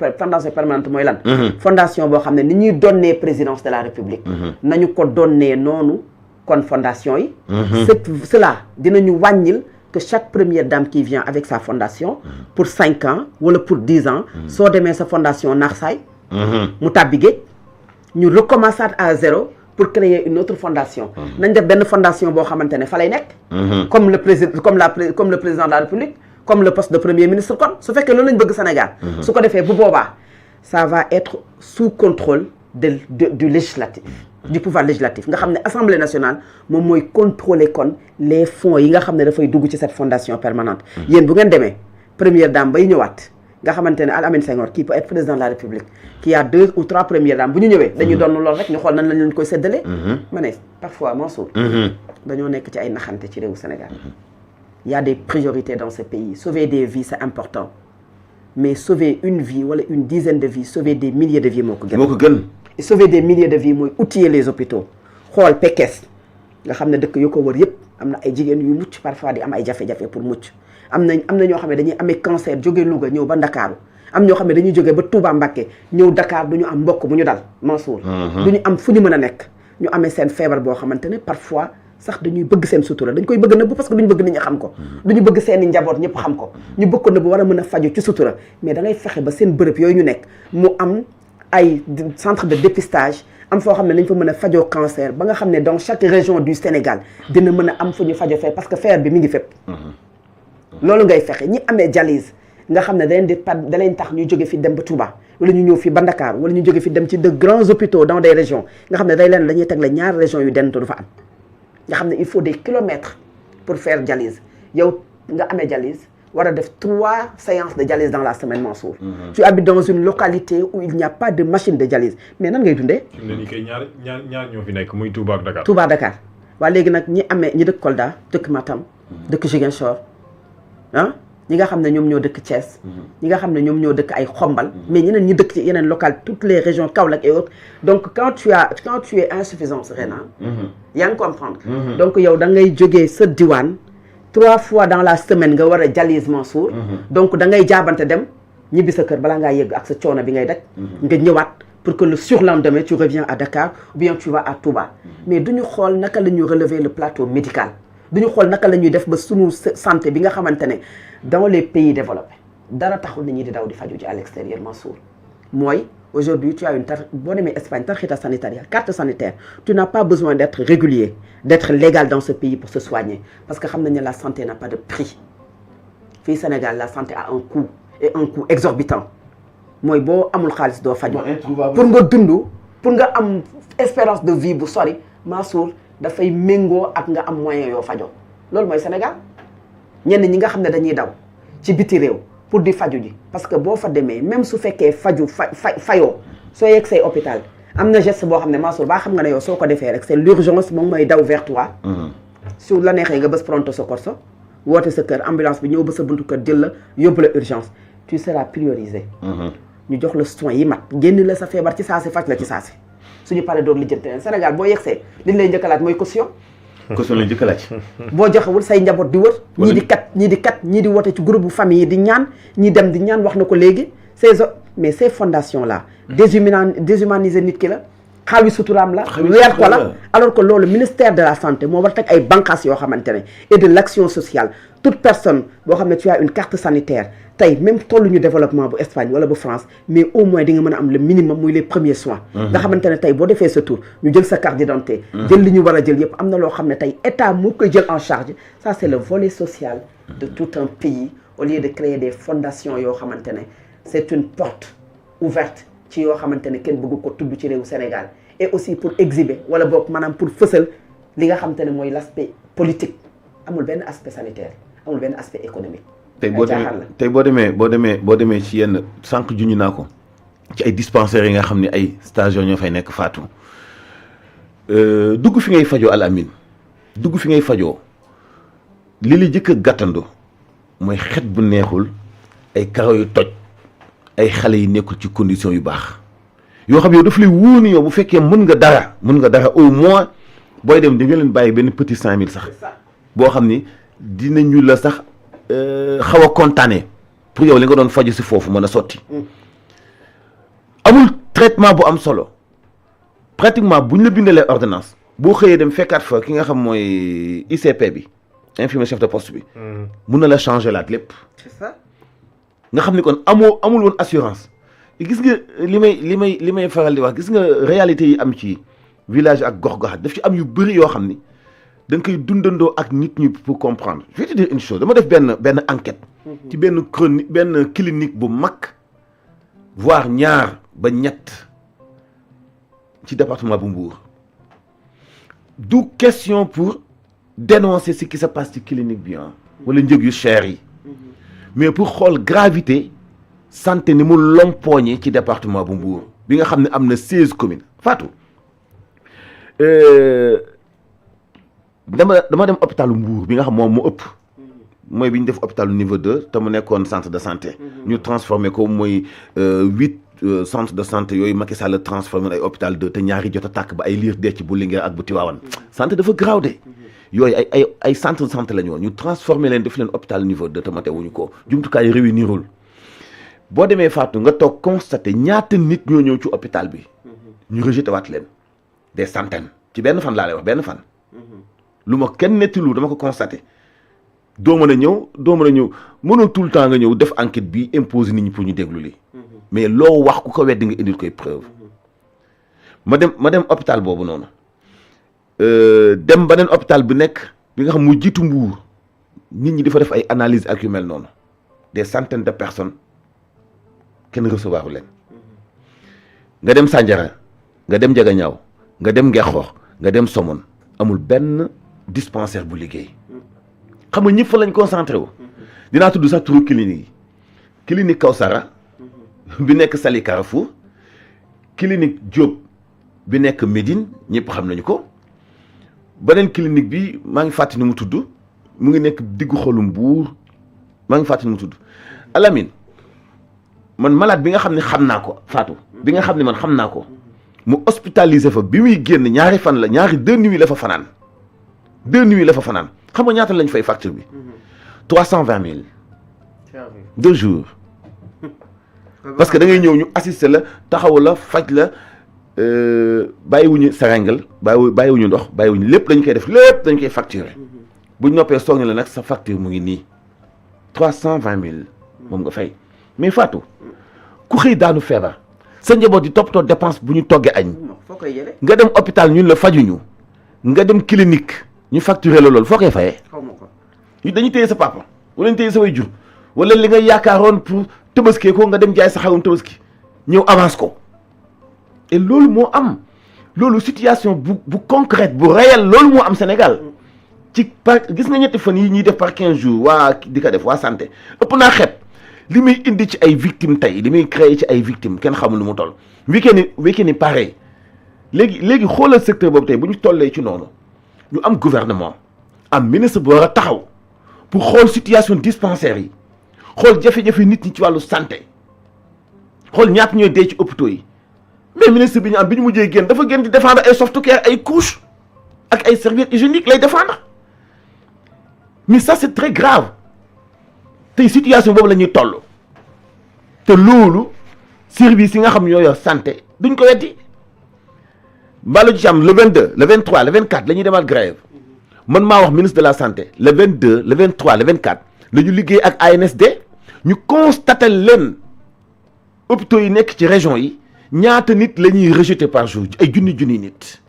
permanente mooy lan fondation boo xam ne ni ñuy donnee présidence de la République nañu ko donnee noonu kon fondation yi cela dinañu wàññil que chaque première dame qui vient avec sa fondation pour 5 ans wala pour 10 ans soo demee sa fondation naax saay mu tàbbi géej ñu recommencer à zéro pour créer une autre fondation nañ def benn fondation boo xamante ne fa lay nekk comme le président comme le président de la République comme le poste de premier ministre kon su fekkee loolu lañ bëgg Sénégal su ko defee bu boobaa ça va être sous contrôle du législatif du pouvoir législatif nga xam ne Assemblée nationale moom mooy contrôler kon les fonds yi nga xam ne dafay dugg ci cette fondation permanente yéen bu ngeen demee première dame bay ñëwaat nga xamante ne Al Amine Senghor qui peut être président de la République qui a 2 ou 3 premières dames bu ñu ñëwee dañuy doon loolu rek ñu xool nan lañ leen koy séddalee ma ne parfois Mansour dañoo nekk ci ay naxante ci réewu Sénégal il y a des priorités dans ce pays sauver des vies c'est important mais sauver une vie wala une dizaine de vies sauver des milliers de vies moo ko gën et sauver des milliers de vies mooy outiller les hôpitaux xool Pekes nga xam ne dëkk yu ko wër yëpp am na ay jigéen yu mucc parfois di am ay jafe-jafe pour mucc am na ñoo xam ne dañuy amee cancer jóge Louga ñëw ba Ndakaaru am ñoo xam ne dañuy jóge ba Touba Mbacké ñëw Dakar du ñu am mbokk bu ñu dal Mansour du ñu am fu ñu mën a nekk ñu amee seen feebar boo xamante ne parfois sax dañuy bëgg seen sutura dañ koy bëgg nëbb parce que duñu bëgg nit ñi xam ko duñu bëgg seeni njaboot ñëpp xam ko ñu bëgg ko nëbb war a mën a faju ci sutura mais da ngay fexe ba seen bërëb yooyu ñu nekk mu am ay centre de dépistage am foo xam ne nañ fa mën a fajoo cancer ba nga xam ne dans chaque région du Sénégal dina mën a am fu ñu fajo fee parce que feebar bi mi ngi fépp loolu ngay fexe ñi amee dialyse nga xam ne da leen tax ñu jóge fi dem ba Touba wala ñu ñëw fi ba Dakar wala ñu jóge fi dem ci de grands hôpitaux dans des régions nga xam ne dañuy teg la ñaari régions yu dent du fa am nga xam ne il faut des kilomètres pour faire dialyse yow nga amee dialyse war a def 3 séances de dialyse dans la semaine Mansour tu habites dans une localité où il n'y a pas de machine de dialyse mais nan ngay dundee ni kay ñaar ñoo fi nekk muy Touba ak Dakar Touba Dakar waaye léegi nag ñi dëkk Kolda dëkk Matam dëkk Ziguinchor ñi nga xam ne ñoom ñoo dëkk Thiès ñi nga xam ne ñoom ñoo dëkk ay Xombal mais ñeneen ñi dëkk ci yeneen local toutes les régions Kaolack et autres donc quand tu es insuffisance rénale yaa ngi comprendre donc yow da ngay jógee sa diwaan 3 fois dans la semaine nga war a dialyse Mansour donc da ngay jaabante dem ñibbi sa kër balaa ngaa yegg ak sa coono bi ngay daj nga ñëwaat pour que le surlendemain tu reviens à Dakar ou bien tu vas à Touba mais duñu xool naka la ñuy relever le plateau médical duñu xool naka la ñuy def ba sunu santé bi nga xamante ne dans les pays développés dara taxul nit ñi di daw di faju ci à l'extérieur Mansour mooy aujourd'hui tu as boo demee Espagne tarjeta sanitaire carte sanitaire tu n'as pas besoin d'être régulier d'être légal dans ce pays pour se soigner parce que xam nañ ne la santé n'a pas de prix fii Sénégal la santé a un coût et un coût exorbitant mooy boo amul xaalis doo faju pour nga dund pour nga am espérance de vie bu sori Mansour dafay méngoo ak nga am moyen yoo fajoo loolu mooy Sénégal ñenn ñi nga xam ne dañuy daw ci biti réew pour di faju ji parce que boo fa demee même su fekkee fayoo soo yegg say hôpital am na geste boo xam ne Mansour baa xam nga ne yow soo ko defee rek c'est l'urgence moom mooy daw vers toi su la neexee nga bës pronto soccorso woote sa kër ambulance bi ñëw ba sa buntu kër jël la yóbbu la urgence tu seras priorisé ñu jox la soins yi mat génn la sa feebar ci saasi faj la ci saasi suñu paree doog lijjanti leen Sénégal boo yegsee liñ lay njëkk a laaj mooy caution la njëkk a laaj boo joxewul say njaboot di wër ñii di wote ci groupe bu famille yi di ñaan ñii dem di ñaan wax na ko léegi mais ces fondations là déshumaniser nit ki la xaawi suturaam la weer ko la alors que loolu ministère de la santé moo war teg ay bànqaas yoo xamante ne et de l'action sociale toute personne boo xam ne tu as une carte sanitaire tey même tolluñu développement bu Espagne wala bu France mais au moins di nga mën a am le minimum muy les premiers soins nga xamante ne tey boo defee sa tour ñu jël sa carte d'identité jël li ñu war a jël yëpp am na loo xam ne tey état moo koy jël en charge ça c'est le volet social de tout un pays au lieu de créer des fondations yoo xamante ne c'est une porte ouverte ci yoo xamante ne kenn bëgg ko tudd ci réewu Sénégal et aussi pour exhiber wala boog maanaam pour fësal li nga xamante ne mooy l'aspect politique amul benn aspect sanitaire amul benn aspect économique tey boo demee ci yenn sànq juñu naa ko ci ay dispensaires yi nga xam ne ay stagiaires ñoo fay nekk faatu dugg fi ngay fajoo Al Amine dugg fi ngay fajoo li la jëkk a gàttandu mooy xet bu neexul ay karaw yu toj ay xale yi nekkul ci condition yu baax yoo xam yow daf lay wóor ni yow bu fekkee mën nga dara au moins booy dem di nga leen bàyyi benn petit 5000 sax boo xam ni dinañu la sax xaw a kontaanee pour yow li nga doon faju si foofu mën a sotti traitement bu am solo pratiquement bu ñu la bindalee ordonnance boo xëyee dem fekkaat fa ki nga xam mooy ICP bi infirmier chef de poste bi. mun na la changer laat lépp. c'est ça. nga xam ni kon amul woon assurance gis nga li may faral di wax gis nga réalité yi am ci village ak gox-goxaat daf ci am yu bëri yoo xam ni da nga koy dundandoo ak nit ñi pour comprendre. je vais te dire une chose dama def benn enquête. ci benn clinique bu mag voire ñaar ba ñett ci département bu Mbour du question pour dénoncer ce qui se passe ci clinique bi wala njëg yu cher yi. mais pour xool gravité santé ni mu lompooñe ci département bu Mbour bi nga xam ne am na 16 communes Fatou dama dem hôpitalu Mbour bi nga xam moom mu ëpp mooy bi ñu def hôpitalu niveau 2 te mu nekkoon centre de santé ñu transformé ko mooy 8 centre de santé yooyu Macky Sall la transformé ay hôpital 2 te ñaari jot a tàkk ba ay liir dee ci bu Linguère ak bu Tivaouane santé dafa garaaw de yooyu ay centre de santé la ñu woon ñu transformé leen def leen hôpital niveau 2 te mate wuñu ko jumtukaay réunirul boo demee Fatou nga toog constaté ñaata nit ñoo ñëw ci hôpital bi ñu rejeté waat leen des centaines ci benn fan laa lay wax benn fan lu ma kenn nettilu dama ko constaté doo mën a ñëw mënoo tout le temps nga ñëw def enquête bi imposer nit ñi pour ñu déglu li mais loo wax ku ko weddi nga indil koy preuve ma dem hôpital boobu noonu dem beneen hôpital bi nekk bi nga xam mu jiitu Mbuur nit ñi dafa def ay analyse ak yu mel noonu des centaines de personnes kenn recevoir leen nga dem Sandiara nga dem Ndiaganiao nga dem Ngexoox nga dem Somone amul benn dispensaire bu liggéey xam nga ñëpp fa lañ concentré wu dinaa tudd sax turu clinique yi clinique Kawsara bi nekk Sali Carrefour clinique Diop bi nekk Médine ñëpp xam nañu ko beneen clinique bi maa ngi fàttali ni mu tudd mu ngi nekk diggu xolu Mbuur maa ngi fàttali ni mu tudd Alamine man malade bi nga xam ne xam naa ko Fatou bi nga xam ne man xam naa ko mu hospitalisé fa bi muy génn ñaari fan la ñaari 2 nuits la fa fanaan 2 nuits la fa fanaan xam nga ñaata lañ fay facture bi 320 000 2 jours parce que da ngay ñëw ñu assister la taxaw la faj la bàyyiwuñu seringue bàyyiwuñu ndox bàyyiwuñu lépp dañ koy def lépp dañ koy facturer buñ noppee soog ne la nag sa facture mu ngi nii 320 000 moom nga fay mais Fatou ku xëy daanu feebar sa njaboot di toppatoo dépense bu ñu toggee añ nga dem hôpital ñun la fajuñu nga dem clinique ñu facturer la loolu foo koy fayee dañuy téye sa papa wala ñu téye sa way jur wala li nga yaakaaroon pour tëbaskee ko nga dem jaay sa xarum tëbaski ñëw avance ko et loolu moo am loolu situation bu concrète bu réel loolu moo am Sénégal gis nga ñetti fan yi ñuy def par 15 jours waa di ko def waa santé ëpp naa xeeb li muy indi ci ay victimes tey li muy créé ci ay victimes kenn xamul lu mu toll week-end ni pareil léegi xoolal secteur boobu tey bu ñu tollee ci noonu ñu am gouvernement am ministre bu war a taxaw pour xool situation dispensaire yi xool jafe-jafe nit ñi ci wàllu santé xool ñaata ñooy dee ci hôpitaux yi mais ministre bi ñu am bi ñu mujjee génn dafa génn di défendre ay softcare ay couches ak ay serviettes hygiéniques lay défendre mais ça c'est très grave tey situation boobu la ñuy toll te loolu service yi nga xam ñoo yor santé duñ ko weddi Mballo ci am le 22 le 23 le 24 la ñuy demaat grève man maa wax ministre de la santé le 22 le 23 le 24 la ñu liggéey ak ANSD ñu constaté leen hôpitaux yi nekk ci région yi ñaata nit la ñuy rejeté par jour ay junni nit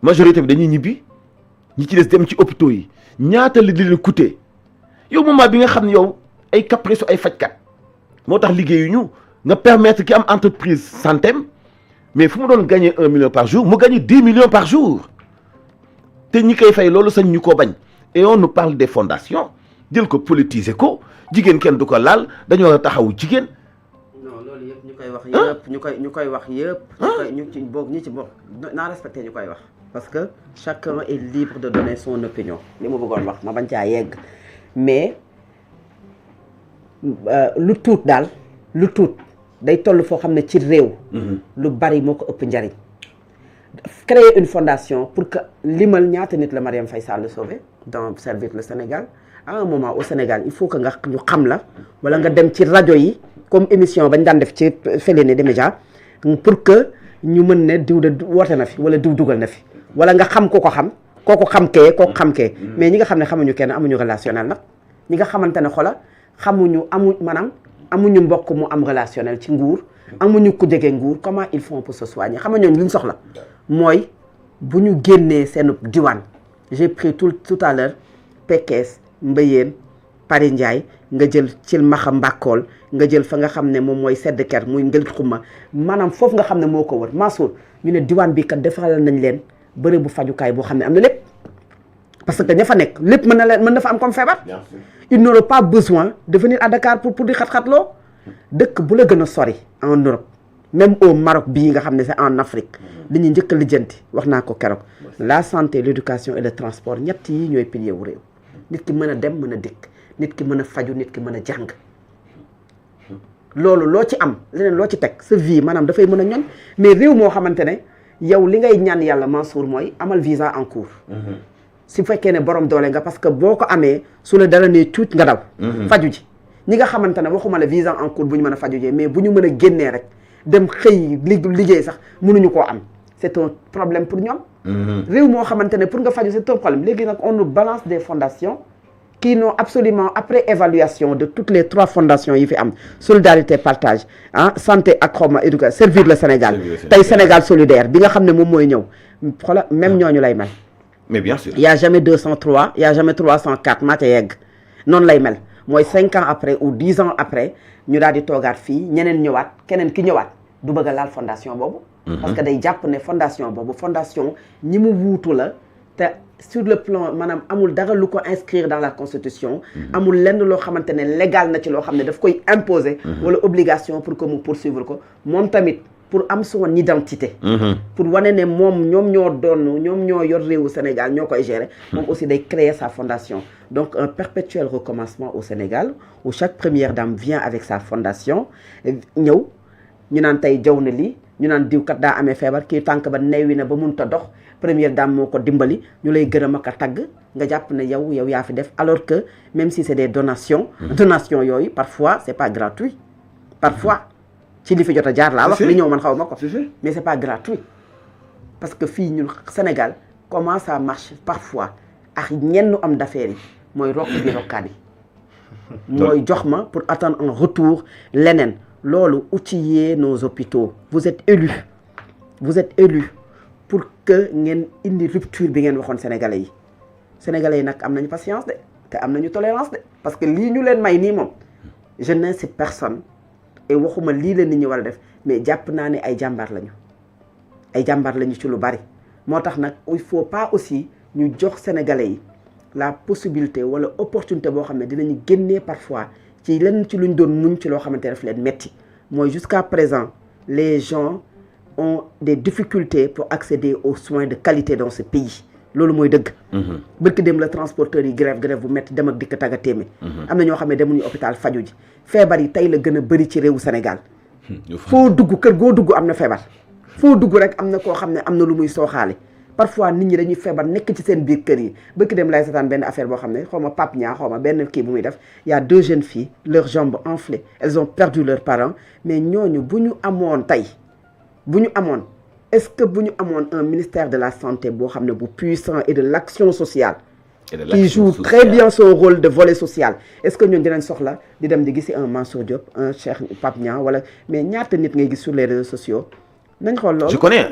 majorité bi dañuy ñibbi ñi ci des dem ci hôpitaux yi ñaata la di leen coûter yow moment bi nga xam ne yow ay caprice ay fajkat moo tax liggéeyuñu nga permettre ki am entreprise santéem mais fu mu doon gagner 1 million par jour mu gagner 10 millions par jour te ñi koy fay loolu sañ ñu ko bañ et on nous parle des fondations jël ko politiser ko jigéen kenn du ko laal dañoo war a taxawu jigéen. non loolu yëpp ñu koy wax yëpp ñu koy wax yëpp. ñu ci boog ñi ci boog naa respecté ñu koy wax. parce que chacun est libre de donner son opinion li ma bëggoon wax ma bañ caa yegg mais lu tuut daal lu tuut day toll foo xam ne ci réew. lu bari moo ko ëpp njariñ. créer une fondation pour que limal ñaata nit la Marième Faye Sall sauvé dans servir le Sénégal à un moment au Sénégal il faut que nga ñu xam la wala nga dem ci rajo yi comme émission bañ daan def ci Feeling des médias pour que ñu mën ne diw de woote na fi wala diw dugal na fi wala nga xam ko xam kooku xam kee mais ñi nga xam ne xamuñu kenn amuñu relationnel nag ñi nga xamante ne xola maanaam amuñu mbokk mu am relationnel ci nguur amuñu ku jege nguur comment ils font pour se soigner xam nga ñooñu luñ soxla mooy bu ñu génnee seen diwaan j'ai pris tout à l'heure Pekes Mbayeen Paris Ndiaye nga jël cil maxa mbàkkool nga jël fa nga xam ne moom mooy sedd ker muy ngëlit xuma maanaam foofu nga xam ne moo ko wër Mansour ñu ne diwaan bi kat defaral nañ leen bërëb bu fajukaay boo xam ne am na lépp parce que ña fa nekk lépp mën na fa am comme feebar ils n'auront pas besoin de venir à Dakar pour di xat-xatloo dëkk bu la gën a sori en Europe même au Maroc bii nga xam ne c'est en Afrique li ñuy njëkk a lijjanti wax naa ko keroog la santé l'éducation et le transport ñett yi ñooy pilier wu réew nit ki mën a dem mën a dikk nit ki mën a faju nit ki mën a jàng loolu loo ci am leneen loo ci teg sa vie maanaam dafay mën a ñoñ mais réew moo xamante ne yow li ngay ñaan yàlla Mansour mooy amal visa en cours su fekkee ne borom doole nga parce que boo ko amee su la dara ne tuut nga daw faju ji ñi nga xamante ne waxuma la visa en cours bu ñu mën a faju ji mais bu ñu mën a génnee rek dem xëy liggéey sax mënuñu koo am c'est un problème pour ñoom réew moo xamante ne pour nga faju c'est un problème léegi nag on nous balance des fondations qui n'ont absolument après évaluation de toutes les 3 fondations yi fi am solidarité partage santé ak xawma éducation servir le Sénégal tey Sénégal solidaire bi nga xam ne moom mooy ñëw xoola même ñooñu lay mel mais bien sûr il y a jamais 203 il y a jamais 304 maa ca yegg noonu lay mel mooy 5 ans après ou 10 ans après ñu daal di toogaat fii ñeneen ñëwaat keneen ki ñëwaat du bëgg a laal fondation boobu parce que day jàpp ne fondation boobu fondation ñi mu wuutu la te sur le plan maanaam amul dara lu ko inscrire dans la constitution amul lenn loo xamante ne légal na ci loo xam ne daf koy imposer wala obligation pour que mu poursuivre ko moom tamit pour am son identité pour wane ne moom ñoom ñoo yor réewu Sénégal ñoo koy gérer moom aussi day créer sa fondation donc un perpétuel recommencement au Sénégal où chaque première dame vient avec sa fondation ñëw ñu naan tey jaw na lii ñu naan diw kat daa amee feebar kii tànk ba neewi na ba mun ta dox première dame moo ko dimbali ñu lay gërëm ak a tagg nga jàpp ne yow yaa fi def alors que même si c'est des donations yooyu parfois c'est pas gratuit parfois ci li fi jot a jaar laa wax li ñëw man xaw ma ko mais c'est pas gratuit parce que fii ñun Sénégal comment ça marche parfois ak ñenn am d'affaires yi mooy rokk bi rokkaat yi mooy jox ma pour attendre un retour leneen loolu outiller nos hôpitaux vous êtes élus pour que ngeen indi rupture bi ngeen waxoon sénégalais yi nag am nañu patience de te am nañu tolérance de parce que lii ñu leen may nii moom je n'incite personne et waxuma lii la nit ñi war a def mais jàpp naa ne ay jàmbaar lañu ci lu bari moo tax nag il faut pas aussi ñu jox sénégalais yi la possibilité wala opportunité boo xam ne dinañu génnee parfois ci lenn ci luñ doon muñ ci loo xamante daf leen metti mooy jusqu'à présent les gens ont des difficultés pour accéder aux soins de qualité dans ce pays loolu mooy dëgg bërki dem la transporteurs yi grève bu metti dem ak dikk tagga téemé am na ñoo xam ne demuñu hôpital faju ji feebar yi tey la gën a bëri ci réewu Sénégal foo dugg kër goo dugg am na feebar foo dugg rek am na koo xam ne am na lu muy sooxaale parfois nit ñi dañuy feebar nekk ci seen biir kër yi bërki dem lay seetaan benn affaire boo xam ne xaw ma Pape Nia xaw ma benn kii bu muy def y a 2 jeunes filles leurs jambes enflées elles ont perdu leurs parents mais ñooñu bu ñu amoon est-ce que bu ñu amoon un ministère de la santé boo xam ne bu puissant et de l'action sociale qui joue très bien son rôle de volet social est-ce que ñun dinañ soxla di dem di gisi un Mansour Diop un Cheikh Pape Niang wala mais ñaata nit ngay gis sur les réseaux sociaux nañ xool loolu je connais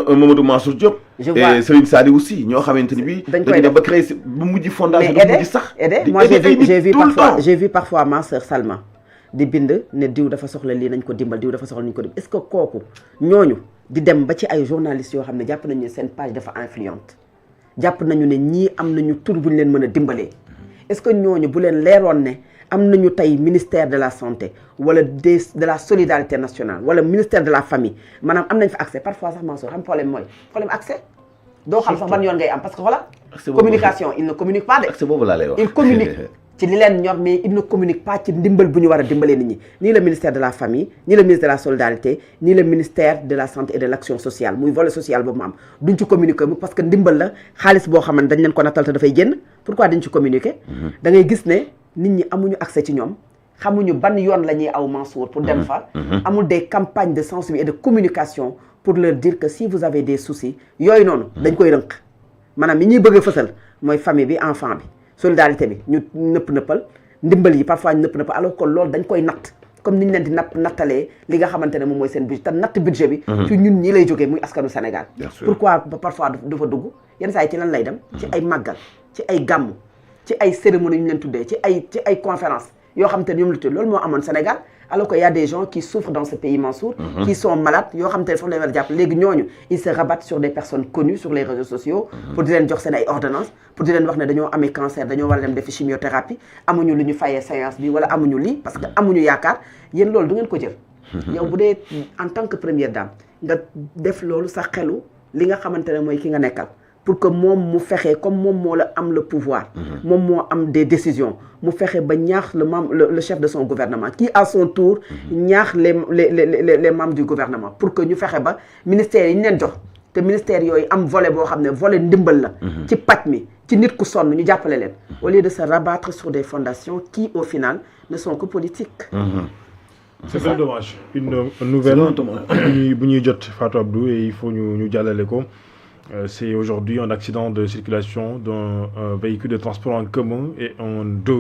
un Mamadou Mansour Diop et Serigne Sadi aussi ñoo xamante ni bi dañ dem ba créer bu mujj fondation bu mujj sax moi j'ai vu parfois ma sœur Salma di bind ne diw dafa soxla lii nañ ko dimbal diw dafa soxla nañ ko dimbal est-ce que kooku ñooñu di dem ba ci ay journalistes yoo xam ne jàpp nañu ne seen page dafa influente jàpp nañu ne ñii am nañu tur bu ñu leen mën a dimbalee est-ce que ñooñu bu leen leeroon ne am nañu tey ministère de la santé wala de la solidarité nationale wala ministère de la famille maanaam am nañ fa accès parfois sax Mansour xam problème accès doo xam sax ban yoon ngay am parce que voilà communication il ne communique pas de accès boobu laa lay wax il communique ci li leen ñor mais il ne communique pas ci ndimbal bu ñu war a dimbalee nit ñi ni le ministère de la famille ni le ministre de la solidarité ni le ministère de la santé et de l'action sociale muy volet social boobu ma am duñ ci communiquer parce que ndimbal la xaalis boo xam ne dañ leen ko nattal te dafay génn pourquoi dañ ci communiquer da ngay gis ne nit ñi amuñu accès ci ñoom xamuñu ban yoon la ñuy aw Mansour pour dem fa amul des campagnes de sensibilisation et de communication pour leur dire que si vous avez des soucis yooyu noonu dañ koy rënk maanaam yi ñuy bëgg a fësal mooy famille bi enfant bi solidarité bi ñu nëppal ndimbal yi parfois ñu nëppal alors que loolu dañ koy natt comme ni ñu leen di nattalee li nga xamante ne moom mooy seen budget te natt budget bi ci ñun ñi lay jógee muy askanu Sénégal pourquoi parfois du fa dugg yenn saa yi ci lan lay dem ci ay màggal ci ay gàmmu ci ay cérémonie yu ñu leen tuddee ci ay conférence yoo xamante ne ñoom la tuddee loolu moo amoon Sénégal alors que y a des gens qui souffrent dans ce pays Mansour qui sont malades yoo xamante ne foofu la ñu war a jàpp léegi ñooñu ils se rabattent sur des personnes connues sur les réseaux sociaux pour di leen jox seen ay ordonnances pour di leen wax ne dañoo amee cancer dañoo war a dem defi chimiothérapie amuñu lu ñu fayee séance bi wala amuñu lii parce que amuñu yaakaar yéen loolu du ngeen ko jël yow bu dee en tant que première dame nga def loolu sa xelu li nga xamante ne mooy ki nga nekkal pour que moom mu fexe comme moom moo la am le pouvoir moom moo am des décisions mu fexe ba ñaax le chef de son gouvernement qui à son tour ñaax les membres du gouvernement pour que ñu fexe ba ministères yi ñu leen jox te ministères yooyu am volet boo xam ne volet ndimbal la ci paj mi ci nit ku sonn ñu jàppale leen au lieu de se rabattre sur des fondations qui au final ne sont que politiques c'est très dommage une nouvelle bu ñuy jot Fatou Abdou et il faut ñu jàllale ko. C'est aujourd'hui un accident de circulation d'un véhicule de transport en commun et un deux roues